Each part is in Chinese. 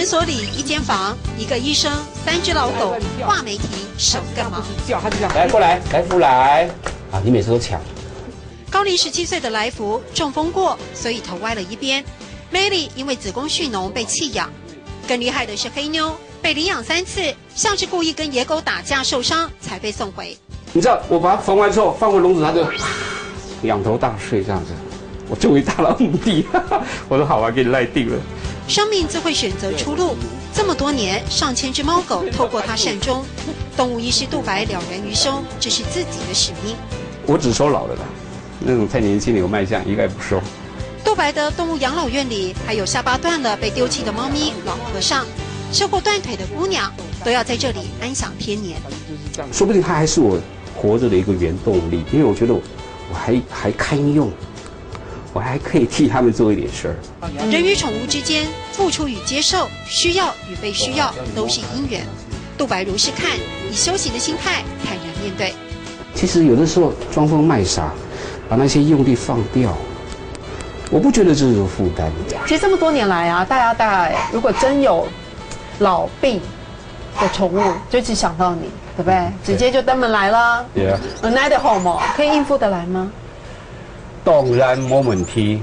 诊所里一间房，一个医生，3只老狗，话没停，手更忙。他就这样，来过来，来福来，啊，你每次都抢。高龄17岁的来福中风过，所以头歪了一边。Melly 因为子宫蓄脓被弃养，更厉害的是黑妞被领养3次，像是故意跟野狗打架受伤才被送回。你知道我把它缝完之后放回笼子，它就仰头大睡这样子。我终于达到目的，我说好啊，给你赖定了。生命自会选择出路，这么多年上千只猫狗透过它善终。动物医师杜白了然于胸，这是自己的使命。我只收老的啦，那种太年轻的有卖相，一概不收。杜白的动物养老院里，还有下巴断了被丢弃的猫咪、老和尚，车祸断腿的姑娘，都要在这里安享天年。说不定它还是我活着的一个原动力，因为我觉得我还堪用，我还可以替他们做一点事儿。人与宠物之间，付出与接受，需要与被需要，都是因缘。杜白如是看，以修行的心态坦然面对。其实有的时候装疯卖傻，把那些用力放掉，我不觉得这是个负担。其实这么多年来啊，大家如果真有老病的宠物，就只想到你，对不对？直接就登门来了。耐得好吗？可以应付得来吗？当然没问题，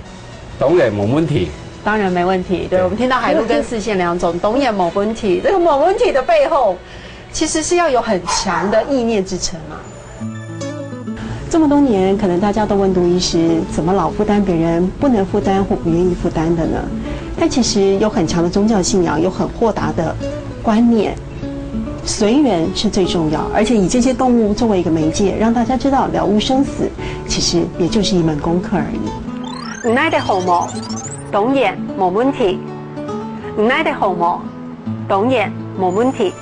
当然没问题。当然没问题。对，我们听到海陆跟四线两种，懂也没问题。这个没问题的背后，其实是要有很强的意念支撑啊。这么多年，可能大家都问杜医师，怎么老负担别人不能负担或不愿意负担的呢？但其实有很强的宗教信仰，有很豁达的观念，随缘是最重要。而且以这些动物作为一个媒介，让大家知道了悟生死，其实也就是一门功课而已。唔耐得好冇，懂也冇问题。唔耐得好冇，懂也冇问题。